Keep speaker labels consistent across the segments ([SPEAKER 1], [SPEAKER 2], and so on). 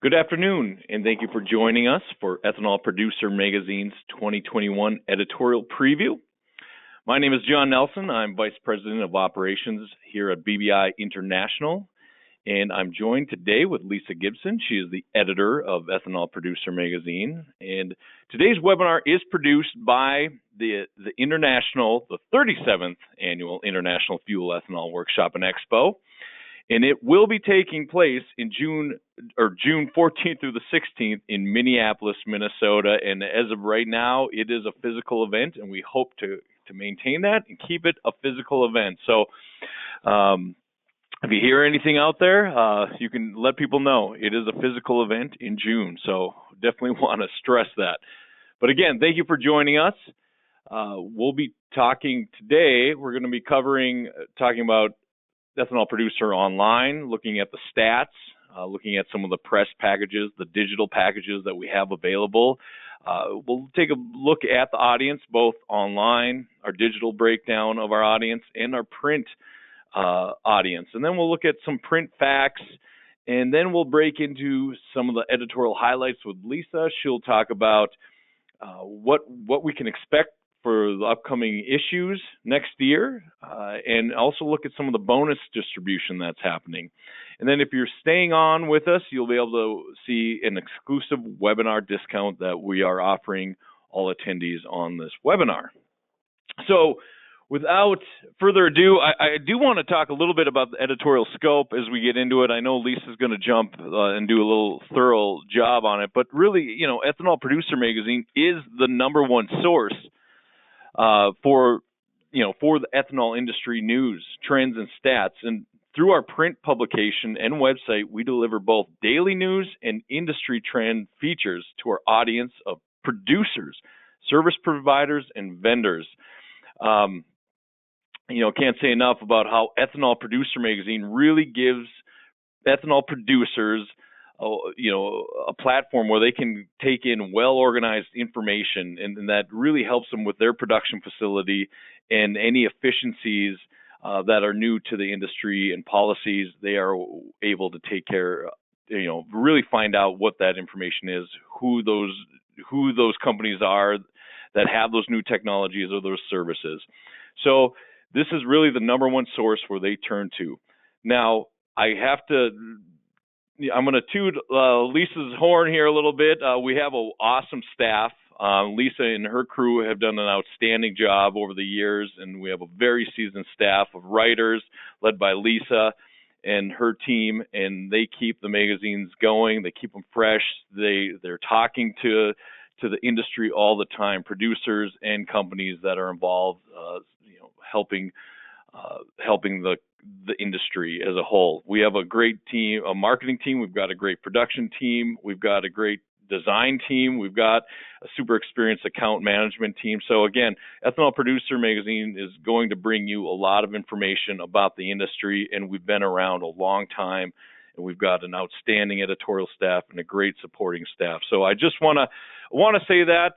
[SPEAKER 1] Good afternoon, and thank you for joining us for Ethanol Producer Magazine's 2021 editorial preview. My name is John Nelson. I'm Vice President of Operations here at BBI International, and I'm joined today with Lisa Gibson. She is the editor of Ethanol Producer Magazine, and today's webinar is produced by the 37th Annual International Fuel Ethanol Workshop and Expo. And it will be taking place in June 14th through the 16th in Minneapolis, Minnesota. And as of right now, it is a physical event, and we hope to maintain that and keep it a physical event. So if you hear anything out there, you can let people know it is a physical event in June. So definitely want to stress that. But again, thank you for joining us. We'll be talking today. We're going to be talking about Ethanol Producer Online, looking at the stats, looking at some of the press packages, the digital packages that we have available. We'll take a look at the audience, both online, our digital breakdown of our audience, and our print audience. And then we'll look at some print facts, and then we'll break into some of the editorial highlights with Lisa. She'll talk about what we can expect for the upcoming issues next year, and also look at some of the bonus distribution that's happening. And then if you're staying on with us, you'll be able to see an exclusive webinar discount that we are offering all attendees on this webinar. So without further ado, I do want to talk a little bit about the editorial scope as we get into it. I know Lisa's going to jump and do a little thorough job on it, but really, Ethanol Producer Magazine is the #1 source for the ethanol industry news, trends, and stats. And through our print publication and website, we deliver both daily news and industry trend features to our audience of producers, service providers, and vendors. Can't say enough about how Ethanol Producer Magazine really gives ethanol producers a platform where they can take in well-organized information, and that really helps them with their production facility and any efficiencies that are new to the industry and policies. They are able to take care, really find out what that information is, who those companies are that have those new technologies or those services. So this is really the #1 source where they turn to. Now, I'm going to toot Lisa's horn here a little bit. We have an awesome staff. Lisa and her crew have done an outstanding job over the years, and we have a very seasoned staff of writers led by Lisa and her team, and they keep the magazines going. They keep them fresh. They're talking to the industry all the time, producers and companies that are involved, helping the industry as a whole. We have a great team, a marketing team. We've got a great production team. We've got a great design team. We've got a super experienced account management team. So again, Ethanol Producer Magazine is going to bring you a lot of information about the industry, and we've been around a long time, and we've got an outstanding editorial staff and a great supporting staff. So I just want to say that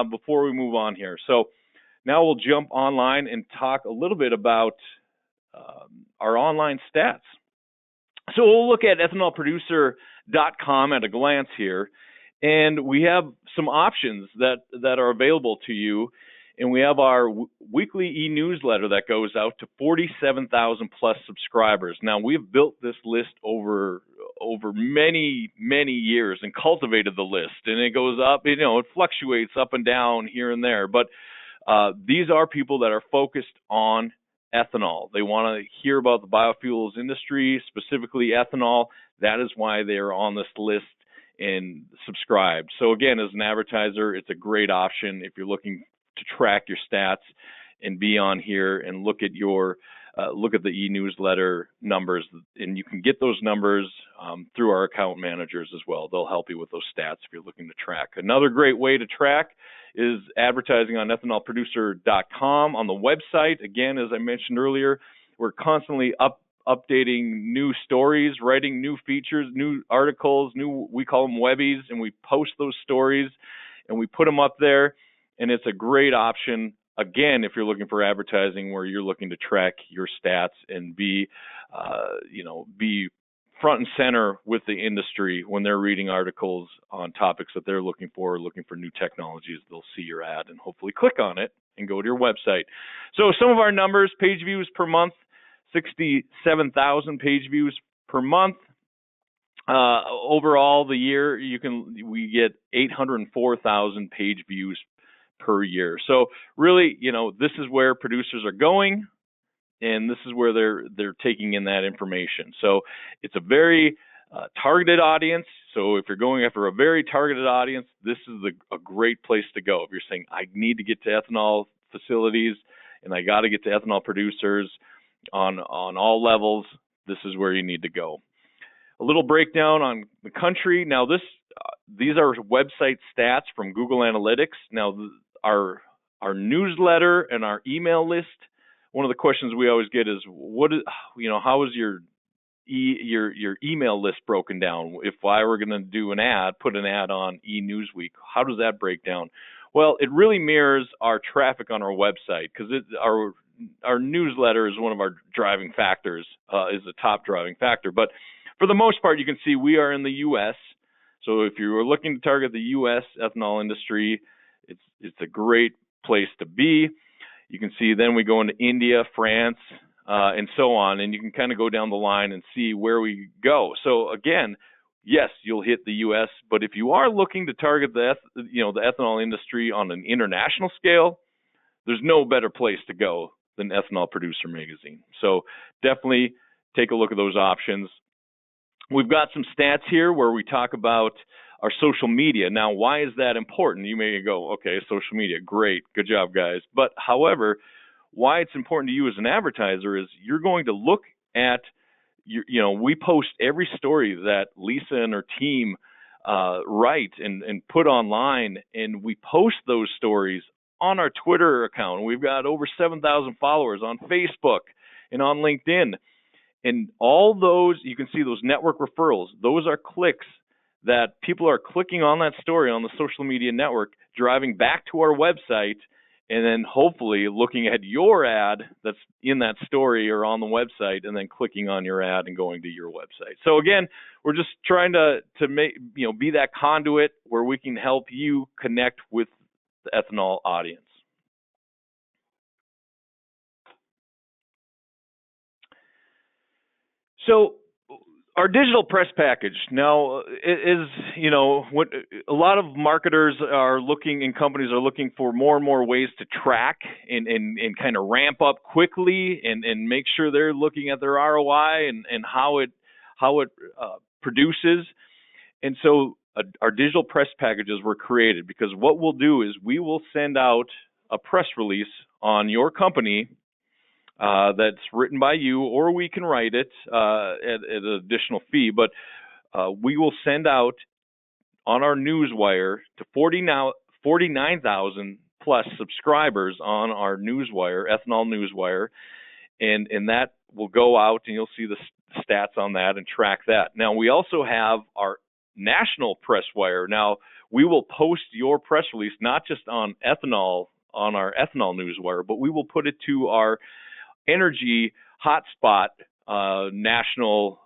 [SPEAKER 1] before we move on here. So now we'll jump online and talk a little bit about our online stats. So we'll look at ethanolproducer.com at a glance here, and we have some options that are available to you. And we have our weekly e-newsletter that goes out to 47,000 plus subscribers. Now, we've built this list over many, many years and cultivated the list, and it goes up, it fluctuates up and down here and there, but these are people that are focused on ethanol. They want to hear about the biofuels industry, specifically ethanol. That is why they are on this list and subscribed. So again, as an advertiser, it's a great option if you're looking to track your stats and be on here and look at the e-newsletter numbers, and you can get those numbers through our account managers as well. They'll help you with those stats if you're looking to track. Another great way to track is advertising on ethanolproducer.com on the website. Again, as I mentioned earlier, we're constantly updating new stories, writing new features, new articles, we call them webbies, and we post those stories and we put them up there, and it's a great option. Again, if you're looking for advertising where you're looking to track your stats and be front and center with the industry when they're reading articles on topics that they're looking for new technologies. They'll see your ad and hopefully click on it and go to your website. So some of our numbers: page views per month, 67,000 page views per month. Overall, the year we get 804,000 page views per year. So really, this is where producers are going, and this is where they're taking in that information. So it's a very targeted audience. So if you're going after a very targeted audience, this is a great place to go. If you're saying, I need to get to ethanol facilities and I got to get to ethanol producers on all levels, this is where you need to go. A little breakdown on the country. Now, these are website stats from Google Analytics. Now, our newsletter and our email list. One of the questions we always get is, how is your email list broken down? If I were going to put an ad on eNewsWeek, how does that break down? Well, it really mirrors our traffic on our website, because our newsletter is one of our driving factors, is the top driving factor. But for the most part, you can see we are in the U.S. So if you are looking to target the U.S. ethanol industry, it's a great place to be. You can see then we go into India, France, and so on, and you can kind of go down the line and see where we go. So again, yes, you'll hit the U.S., but if you are looking to target the ethanol industry on an international scale, there's no better place to go than Ethanol Producer Magazine. So definitely take a look at those options. We've got some stats here where we talk about our social media. Now, why is that important? You may go, okay, social media, great, good job, guys. But however, why it's important to you as an advertiser is you're going to look at, we post every story that Lisa and her team write and put online, and we post those stories on our Twitter account. We've got over 7,000 followers on Facebook and on LinkedIn. And all those, you can see those network referrals. Those are clicks that people are clicking on that story on the social media network, driving back to our website, and then hopefully looking at your ad that's in that story or on the website, and then clicking on your ad and going to your website. So again, we're just trying to make, be that conduit where we can help you connect with the ethanol audience. So our digital press package now is, what a lot of marketers are looking, and companies are looking for more and more ways to track and kind of ramp up quickly and make sure they're looking at their ROI and how it produces. And so our digital press packages were created because what we'll do is we will send out a press release on your company that's written by you, or we can write it at an additional fee. But we will send out on our newswire to 49,000 plus subscribers on our newswire, Ethanol Newswire, and that will go out, and you'll see the stats on that and track that. Now, we also have our national press wire. Now, we will post your press release not just on ethanol, on our Ethanol Newswire, but we will put it to our energy hotspot national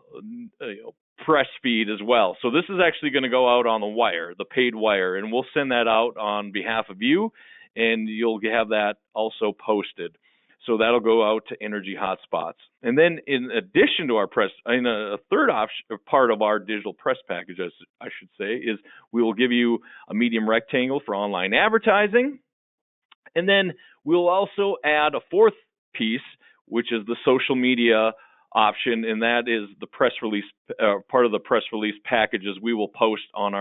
[SPEAKER 1] press feed as well. So this is actually going to go out on the wire, the paid wire, and we'll send that out on behalf of you, and you'll have that also posted. So that'll go out to energy hotspots. And then in addition to our press, a third part of our digital press package, I should say, is we will give you a medium rectangle for online advertising. And then we'll also add a fourth piece, which is the social media option, and that is the press release, part of the press release packages we will post on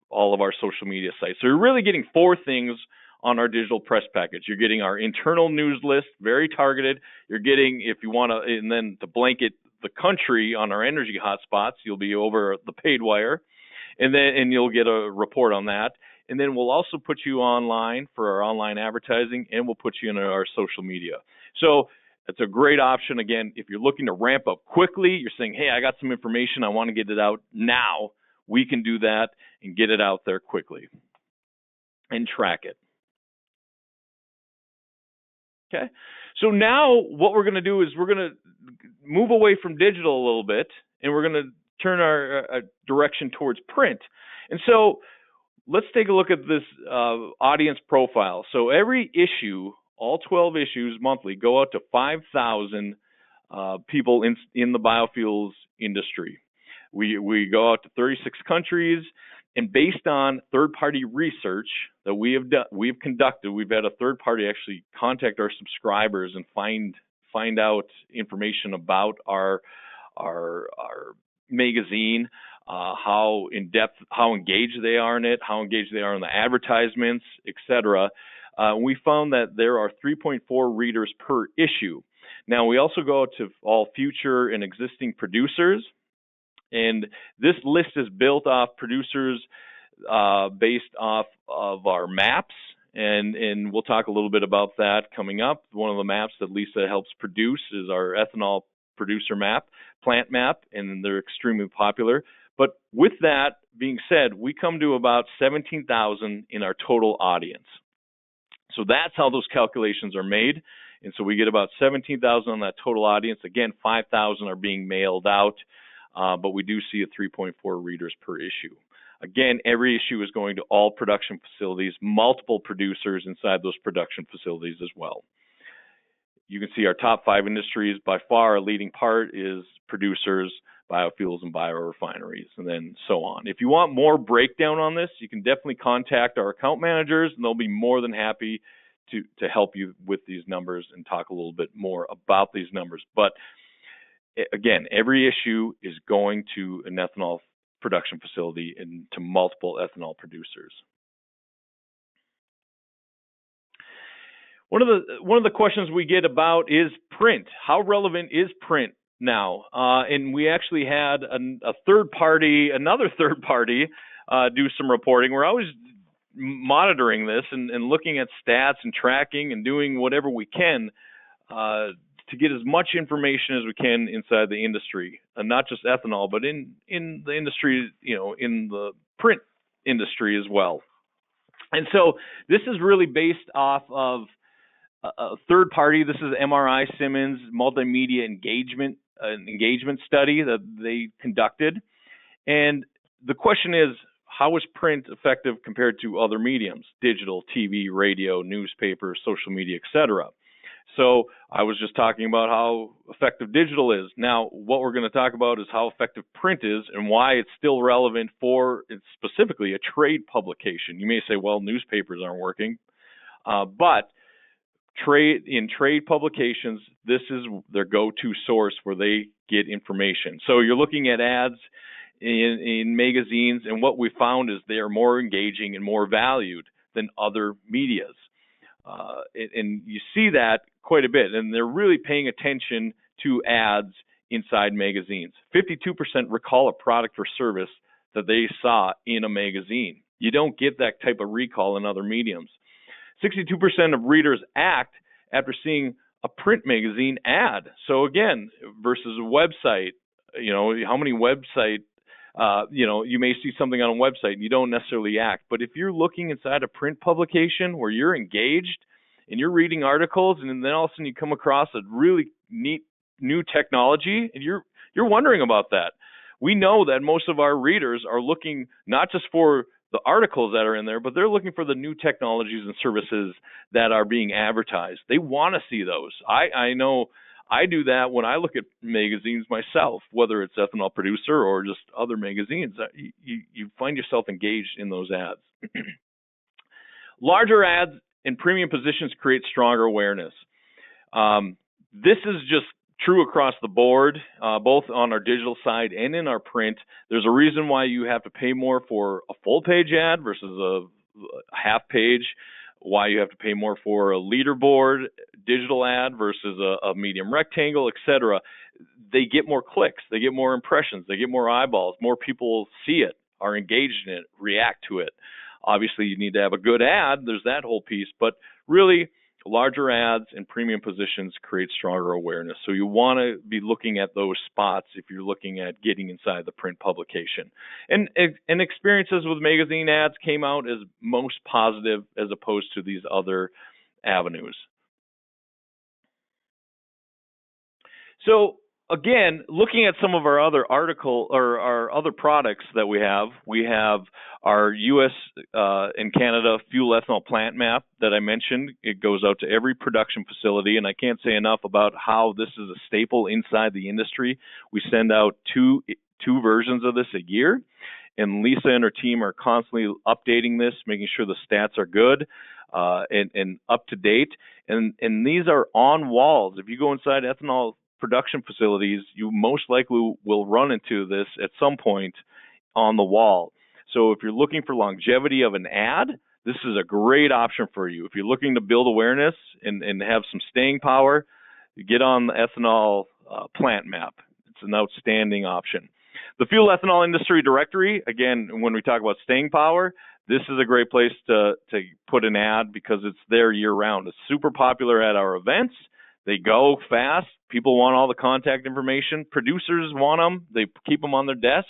[SPEAKER 1] all of our social media sites. So you're really getting four things on our digital press package. You're getting our internal news list, very targeted. You're getting, if you want to, and then to blanket the country on our energy hotspots, you'll be over the paid wire, and you'll get a report on that. And then we'll also put you online for our online advertising, and we'll put you in our social media. So it's a great option. Again, if you're looking to ramp up quickly, you're saying, hey, I got some information, I want to get it out now, we can do that and get it out there quickly and track it. Okay, so now what we're going to do is we're going to move away from digital a little bit, and we're going to turn our direction towards print. And so let's take a look at this audience profile. So every issue, all 12 issues monthly, go out to 5,000 people in the biofuels industry. We go out to 36 countries, and based on third-party research that we've conducted, we've had a third party actually contact our subscribers and find out information about our magazine, how in depth, how engaged they are in it, how engaged they are in the advertisements, etc. We found that there are 3.4 readers per issue. Now, we also go out to all future and existing producers, and this list is built off producers based off of our maps, and we'll talk a little bit about that coming up. One of the maps that Lisa helps produce is our Ethanol Producer plant map, and they're extremely popular. But with that being said, we come to about 17,000 in our total audience. So that's how those calculations are made. And so we get about 17,000 on that total audience. Again, 5,000 are being mailed out, but we do see a 3.4 readers per issue. Again, every issue is going to all production facilities, multiple producers inside those production facilities as well. You can see our top 5 industries. By far, a leading part is producers, biofuels, and biorefineries, and then so on. If you want more breakdown on this, you can definitely contact our account managers, and they'll be more than happy to help you with these numbers and talk a little bit more about these numbers. But again, every issue is going to an ethanol production facility and to multiple ethanol producers. One of the questions we get about is print. How relevant is print now? And we actually had another third party do some reporting. We're always monitoring this and looking at stats and tracking and doing whatever we can to get as much information as we can inside the industry, and not just ethanol, but in the industry, in the print industry as well. And so this is really based off of a third party. This is MRI Simmons multimedia engagement study that they conducted. And the question is, how is print effective compared to other mediums, digital, TV, radio, newspaper, social media, etc.? So I was just talking about how effective digital is. Now, what we're going to talk about is how effective print is and why it's still relevant for specifically a trade publication. You may say, well, newspapers aren't working, but trade publications, this is their go-to source where they get information. So you're looking at ads in magazines, and what we found is they are more engaging and more valued than other medias. And you see that quite a bit, and they're really paying attention to ads inside magazines. 52% recall a product or service that they saw in a magazine. You don't get that type of recall in other mediums. 62% of readers act after seeing a print magazine ad. So again, versus a website, how many website, you may see something on a website and you don't necessarily act. But if you're looking inside a print publication where you're engaged and you're reading articles, and then all of a sudden you come across a really neat new technology, and you're wondering about that. We know that most of our readers are looking not just for the articles that are in there, but they're looking for the new technologies and services that are being advertised. They want to see those. I know I do that when I look at magazines myself, whether it's Ethanol Producer or just other magazines. You find yourself engaged in those ads. Larger ads and premium positions create stronger awareness. This is just true across the board, both on our digital side and in our print. There's a reason why you have to pay more for a full page ad versus a half page, why you have to pay more for a leaderboard digital ad versus a medium rectangle, etc. They get more clicks, they get more impressions, they get more eyeballs, more people see it, are engaged in it, react to it. Obviously, you need to have a good ad. There's that whole piece, but really, larger ads and premium positions create stronger awareness. So you want to be looking at those spots if you're looking at getting inside the print publication. And experiences with magazine ads came out as most positive as opposed to these other avenues. So again, looking at some of our other our other products that we have our U.S. And Canada fuel ethanol plant map that I mentioned. It goes out to every production facility, and I can't say enough about how this is a staple inside the industry. We send out two versions of this a year, and Lisa and her team are constantly updating this, making sure the stats are good and up to date. And these are on walls. If you go inside ethanol production facilities, you most likely will run into this at some point on the wall. So if you're looking for longevity of an ad, this is a great option for you. If you're looking to build awareness and have some staying power, get on the ethanol plant map. It's an outstanding option. The Fuel Ethanol Industry Directory, again, when we talk about staying power, this is a great place to put an ad because it's there year-round. It's super popular at our events. They go fast. People want all the contact information. Producers want them. They keep them on their desk.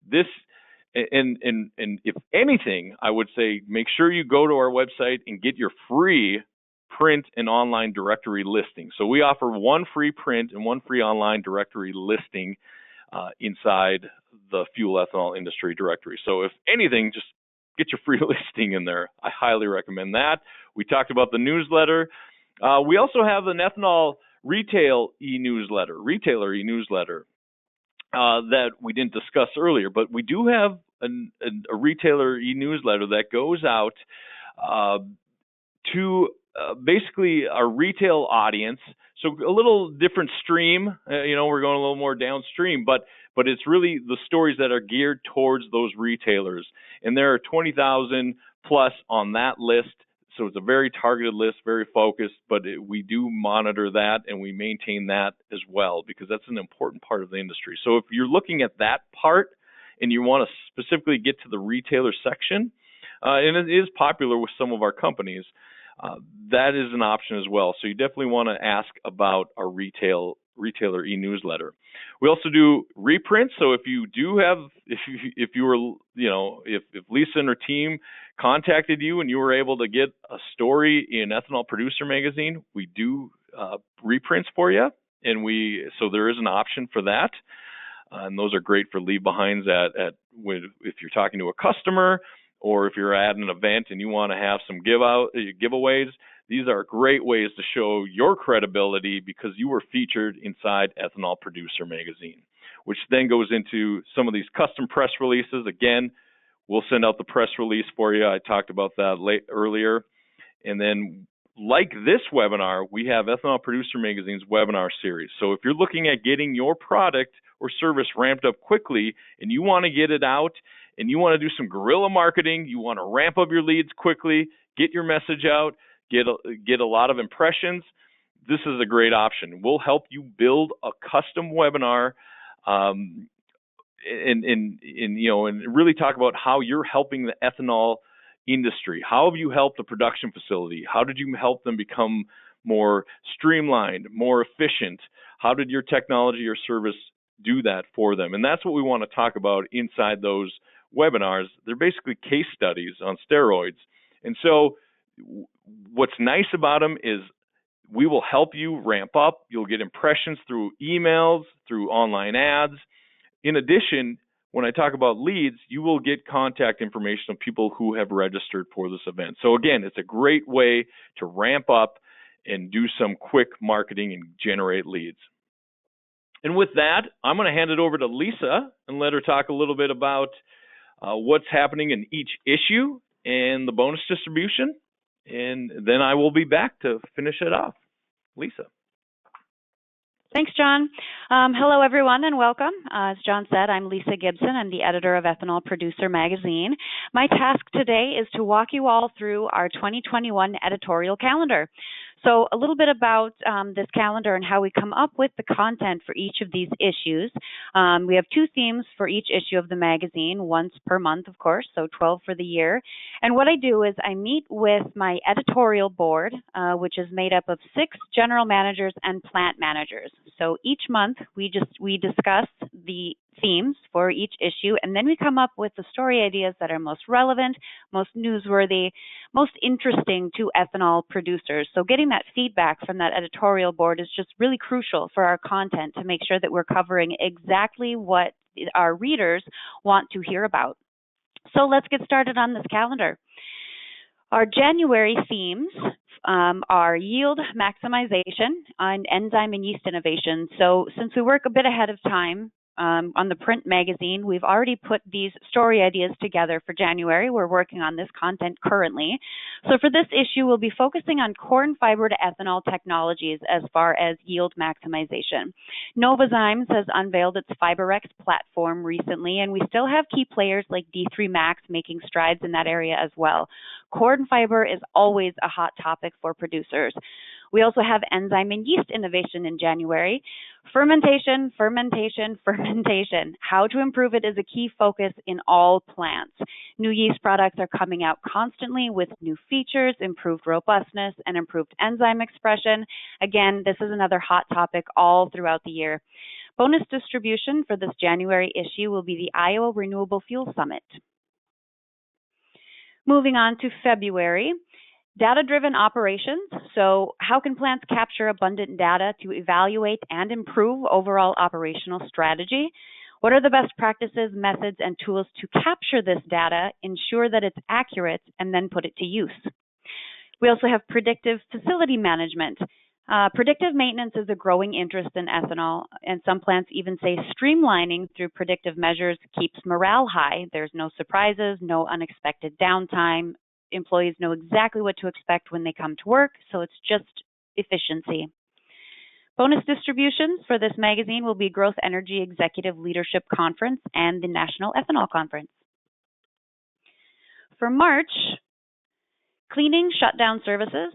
[SPEAKER 1] This, and if anything, I would say make sure you go to our website and get your free print and online directory listing. So we offer one free print and one free online directory listing inside the Fuel Ethanol Industry Directory. So if anything, just get your free listing in there. I highly recommend that. We talked about the newsletter. We also have an ethanol retailer e-newsletter that we didn't discuss earlier, but we do have a retailer e-newsletter that goes out to basically our retail audience. So a little different stream, we're going a little more downstream, but it's really the stories that are geared towards those retailers. And there are 20,000 plus on that list. So it's a very targeted list, very focused, but we do monitor that and we maintain that as well because that's an important part of the industry. So if you're looking at that part and you want to specifically get to the retailer section, and it is popular with some of our companies, that is an option as well. So you definitely want to ask about our retailer e-newsletter. We also do reprints. So if you do have, if Lisa and her team contacted you and you were able to get a story in Ethanol Producer Magazine, we do reprints for you, and so there is an option for that. And those are great for leave behinds if you're talking to a customer or if you're at an event and you want to have some giveaways. These are great ways to show your credibility because you were featured inside Ethanol Producer Magazine, which then goes into some of these custom press releases. Again, we'll send out the press release for you. I talked about that earlier. And then like this webinar, we have Ethanol Producer Magazine's webinar series. So if you're looking at getting your product or service ramped up quickly and you want to get it out and you want to do some guerrilla marketing, you want to ramp up your leads quickly, get your message out, get a lot of impressions, this is a great option. We'll help you build a custom webinar and really talk about how you're helping the ethanol industry. How have you helped the production facility? How did you help them become more streamlined, more efficient? How did your technology or service do that for them? And that's what we want to talk about inside those webinars. They're basically case studies on steroids. And so what's nice about them is we will help you ramp up. You'll get impressions through emails, through online ads. In addition, when I talk about leads, you will get contact information of people who have registered for this event. So again, it's a great way to ramp up and do some quick marketing and generate leads. And with that, I'm going to hand it over to Lisa and let her talk a little bit about what's happening in each issue and the bonus distribution. And then I will be back to finish it off. Lisa.
[SPEAKER 2] Thanks, John. Hello, everyone, and welcome. As John said, I'm Lisa Gibson. I'm the editor of Ethanol Producer Magazine. My task today is to walk you all through our 2021 editorial calendar. So a little bit about this calendar and how we come up with the content for each of these issues. We have 2 themes for each issue of the magazine, once per month, of course, so 12 for the year. And what I do is I meet with my editorial board, which is made up of 6 general managers and plant managers. So each month we discuss the themes for each issue, and then we come up with the story ideas that are most relevant, most newsworthy, most interesting to ethanol producers. So getting that feedback from that editorial board is just really crucial for our content to make sure that we're covering exactly what our readers want to hear about. So let's get started on this calendar. Our January themes are yield maximization and enzyme and yeast innovation. So since we work a bit ahead of time on the print magazine, we've already put these story ideas together for January. We're working on this content currently. So for this issue, we'll be focusing on corn fiber to ethanol technologies as far as yield maximization. Novozymes has unveiled its FiberX platform recently, and we still have key players like D3 Max making strides in that area as well. Corn fiber is always a hot topic for producers. We also have enzyme and yeast innovation in January. Fermentation. How to improve it is a key focus in all plants. New yeast products are coming out constantly with new features, improved robustness, and improved enzyme expression. Again, this is another hot topic all throughout the year. Bonus distribution for this January issue will be the Iowa Renewable Fuel Summit. Moving on to February. Data-driven operations. So how can plants capture abundant data to evaluate and improve overall operational strategy? What are the best practices, methods, and tools to capture this data, ensure that it's accurate, and then put it to use? We also have predictive facility management. Predictive maintenance is a growing interest in ethanol, and some plants even say streamlining through predictive measures keeps morale high. There's no surprises, no unexpected downtime. Employees know exactly what to expect when they come to work, so it's just efficiency. Bonus distributions for this magazine will be Growth Energy Executive Leadership Conference and the National Ethanol Conference. For March, cleaning shutdown services.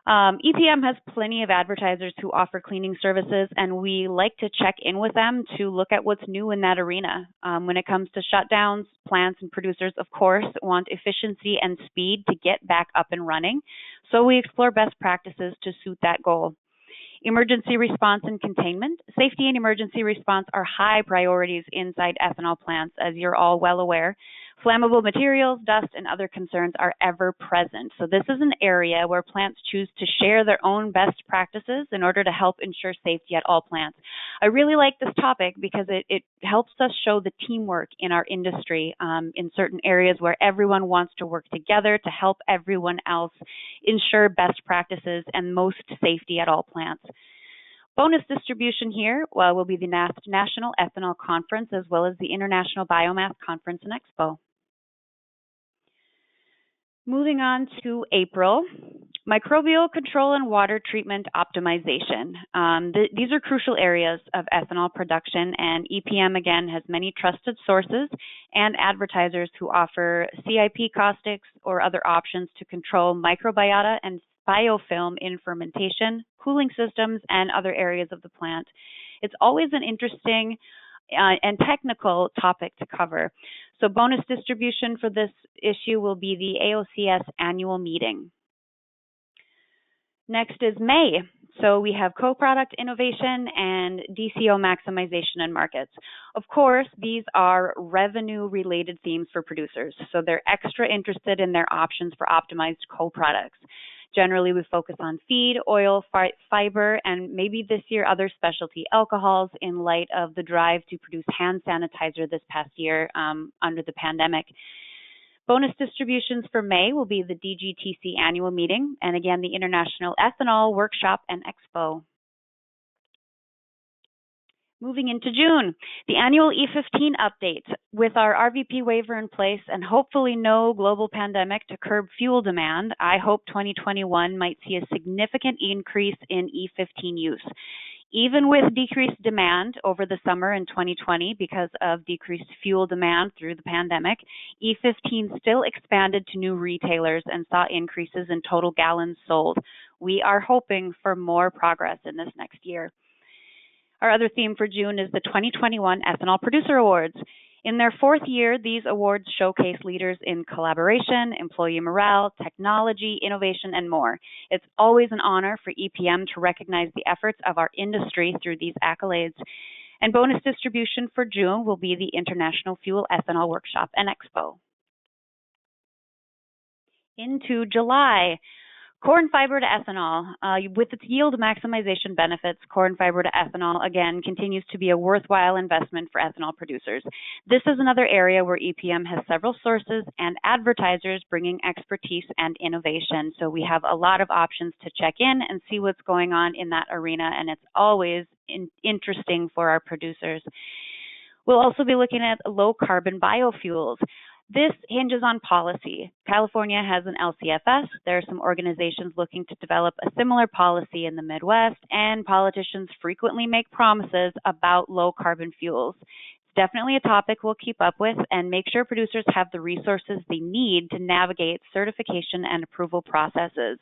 [SPEAKER 2] EPM has plenty of advertisers who offer cleaning services, and we like to check in with them to look at what's new in that arena. When it comes to shutdowns, plants and producers, of course, want efficiency and speed to get back up and running, so we explore best practices to suit that goal. Emergency response and containment. Safety and emergency response are high priorities inside ethanol plants, as you're all well aware. Flammable materials, dust, and other concerns are ever present. So this is an area where plants choose to share their own best practices in order to help ensure safety at all plants. I really like this topic because it helps us show the teamwork in our industry in certain areas where everyone wants to work together to help everyone else ensure best practices and most safety at all plants. Bonus distribution here will be the National Ethanol Conference as well as the International Biomass Conference and Expo. Moving on to April, microbial control and water treatment optimization. These are crucial areas of ethanol production, and EPM, again, has many trusted sources and advertisers who offer CIP caustics or other options to control microbiota and biofilm in fermentation, cooling systems, and other areas of the plant. It's always an interesting and technical topic to cover. So bonus distribution for this issue will be the AOCS annual meeting. Next is May. So we have co-product innovation and DCO maximization and markets. Of course, these are revenue-related themes for producers, so they're extra interested in their options for optimized co-products. Generally, we focus on feed, oil, fiber, and maybe this year other specialty alcohols in light of the drive to produce hand sanitizer this past year under the pandemic. Bonus distributions for May will be the DGTC annual meeting and again the International Ethanol Workshop and Expo. Moving into June, the annual E15 update. With our RVP waiver in place and hopefully no global pandemic to curb fuel demand, I hope 2021 might see a significant increase in E15 use. Even with decreased demand over the summer in 2020 because of decreased fuel demand through the pandemic, E15 still expanded to new retailers and saw increases in total gallons sold. We are hoping for more progress in this next year. Our other theme for June is the 2021 Ethanol Producer Awards. In their fourth year, these awards showcase leaders in collaboration, employee morale, technology, innovation, and more. It's always an honor for EPM to recognize the efforts of our industry through these accolades. And bonus distribution for June will be the International Fuel Ethanol Workshop and Expo. Into July, corn fiber to ethanol. With its yield maximization benefits, corn fiber to ethanol, again, continues to be a worthwhile investment for ethanol producers. This is another area where EPM has several sources and advertisers bringing expertise and innovation. So we have a lot of options to check in and see what's going on in that arena, and it's always interesting for our producers. We'll also be looking at low carbon biofuels. This hinges on policy. California has an LCFS. There are some organizations looking to develop a similar policy in the Midwest, and politicians frequently make promises about low carbon fuels. It's definitely a topic we'll keep up with and make sure producers have the resources they need to navigate certification and approval processes.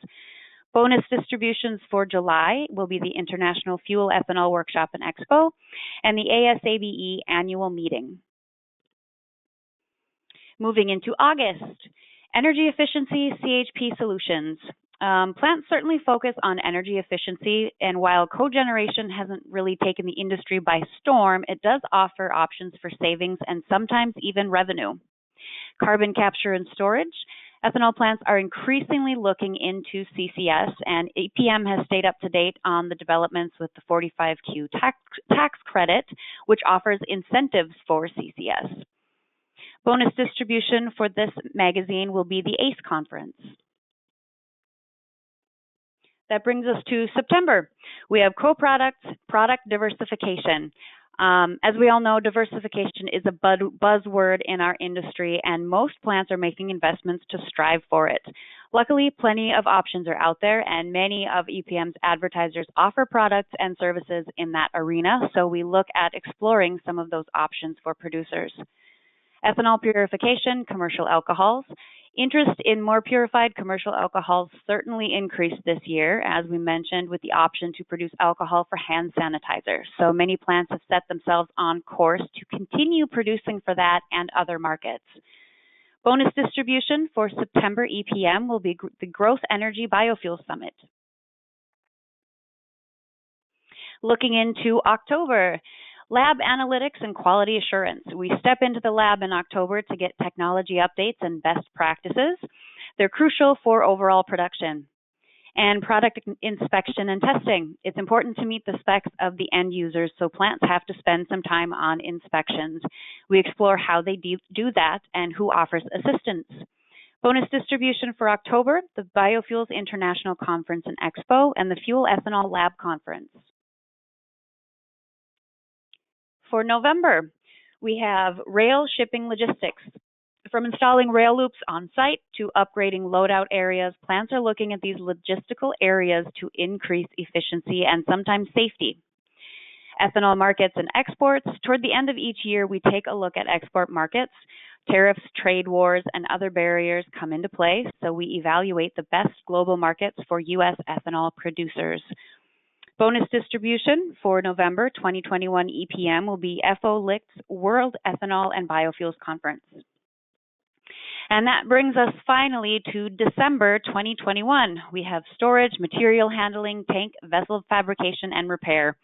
[SPEAKER 2] Bonus distributions for July will be the International Fuel Ethanol Workshop and Expo and the ASABE annual meeting. Moving into August, energy efficiency, CHP solutions. Plants certainly focus on energy efficiency, and while cogeneration hasn't really taken the industry by storm, it does offer options for savings and sometimes even revenue. Carbon capture and storage. Ethanol plants are increasingly looking into CCS, and EPM has stayed up to date on the developments with the 45Q tax credit, which offers incentives for CCS. Bonus distribution for this magazine will be the ACE conference. That brings us to September. We have co-products, product diversification. As we all know, diversification is a buzzword in our industry, and most plants are making investments to strive for it. Luckily, plenty of options are out there, and many of EPM's advertisers offer products and services in that arena, so we look at exploring some of those options for producers. Ethanol purification, commercial alcohols. Interest in more purified commercial alcohols certainly increased this year, as we mentioned, with the option to produce alcohol for hand sanitizer. So many plants have set themselves on course to continue producing for that and other markets. Bonus distribution for September EPM will be the Growth Energy Biofuel Summit. Looking into October, lab analytics and quality assurance. We step into the lab in October to get technology updates and best practices. They're crucial for overall production. And product inspection and testing. It's important to meet the specs of the end users, so plants have to spend some time on inspections. We explore how they do that and who offers assistance. Bonus distribution for October, the Biofuels International Conference and Expo, and the Fuel Ethanol Lab Conference. For November, we have rail shipping logistics. From installing rail loops on site to upgrading loadout areas, plants are looking at these logistical areas to increase efficiency and sometimes safety. Ethanol markets and exports. Toward the end of each year, we take a look at export markets. Tariffs, trade wars, and other barriers come into play, so we evaluate the best global markets for U.S. ethanol producers. Bonus distribution for November 2021 EPM will be FOLIC's World Ethanol and Biofuels Conference. And that brings us finally to December 2021. We have storage, material handling, tank, vessel fabrication, and repair.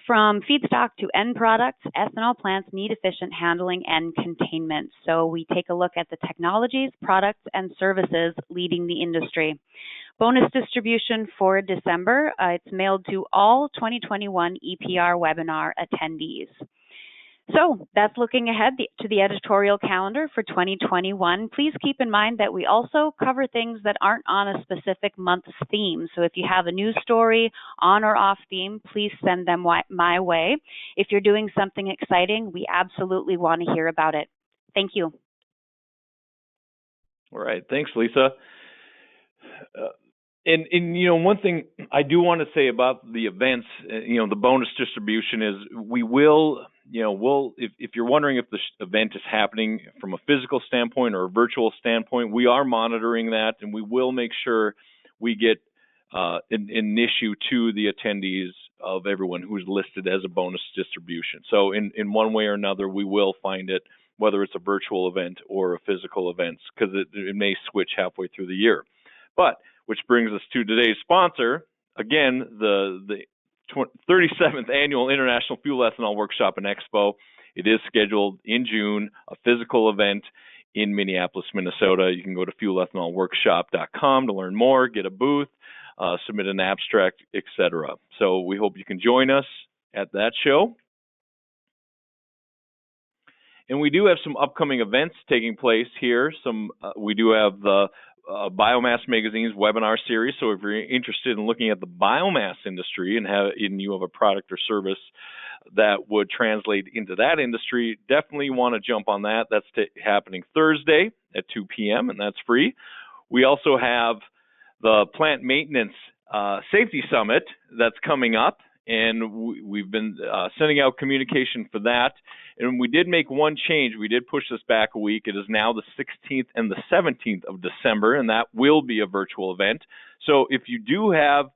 [SPEAKER 2] From feedstock to end products, ethanol plants need efficient handling and containment. So we take a look at the technologies, products, and services leading the industry. Bonus distribution for December, it's mailed to all 2021 EPR webinar attendees. So that's looking ahead to the editorial calendar for 2021. Please keep in mind that we also cover things that aren't on a specific month's theme. So if you have a news story on or off theme, please send them my way. If you're doing something exciting, we absolutely want to hear about it. Thank you.
[SPEAKER 1] All right. Thanks, Lisa. And you know, one thing I do want to say about the events, the bonus distribution is we will, if you're wondering if the event is happening from a physical standpoint or a virtual standpoint, we are monitoring that, and we will make sure we get an issue to the attendees of everyone who's listed as a bonus distribution. So in one way or another, we will find it, whether it's a virtual event or a physical event, because it may switch halfway through the year. But which brings us to today's sponsor. Again, the 37th Annual International Fuel Ethanol Workshop and Expo. It is scheduled in June, a physical event in Minneapolis, Minnesota. You can go to fuelethanolworkshop.com to learn more, get a booth, submit an abstract, etc. So we hope you can join us at that show. And we do have some upcoming events taking place here. We do have the Biomass Magazine's webinar series. So if you're interested in looking at the biomass industry and you have a product or service that would translate into that industry, definitely want to jump on that. That's happening Thursday at 2 p.m. and that's free. We also have the Plant Maintenance Safety Summit that's coming up, and we've been sending out communication for that. And we did make one change. We did push this back a week. It is now the 16th and the 17th of December, and that will be a virtual event. So if you do have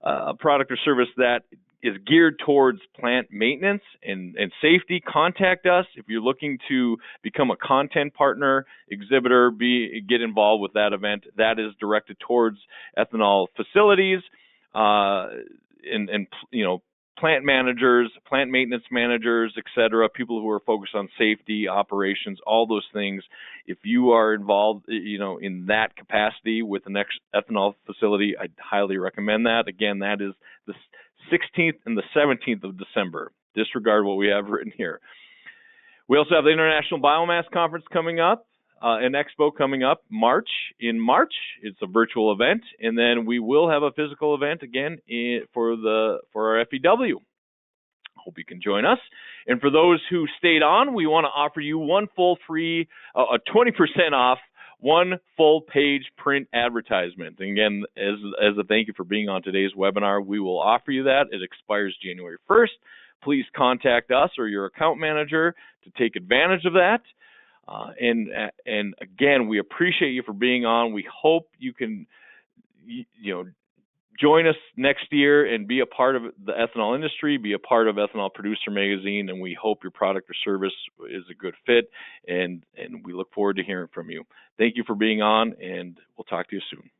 [SPEAKER 1] a product or service that is geared towards plant maintenance and safety, contact us. If you're looking to become a content partner, exhibitor, get involved with that event. That is directed towards ethanol facilities and plant managers, plant maintenance managers, etc., people who are focused on safety, operations, all those things. If you are involved, in that capacity with the next ethanol facility, I'd highly recommend that. Again, that is the 16th and the 17th of December. Disregard what we have written here. We also have the International Biomass Conference coming up, an expo coming up in March. It's a virtual event, and then we will have a physical event again for our FEW. Hope you can join us. And for those who stayed on, we want to offer you one full free, a 20% off, one full page print advertisement. And again, as a thank you for being on today's webinar, we will offer you that. It expires January 1st. Please contact us or your account manager to take advantage of that. And again, we appreciate you for being on. We hope you can, join us next year and be a part of the ethanol industry, be a part of Ethanol Producer Magazine, and we hope your product or service is a good fit, and we look forward to hearing from you. Thank you for being on, and we'll talk to you soon.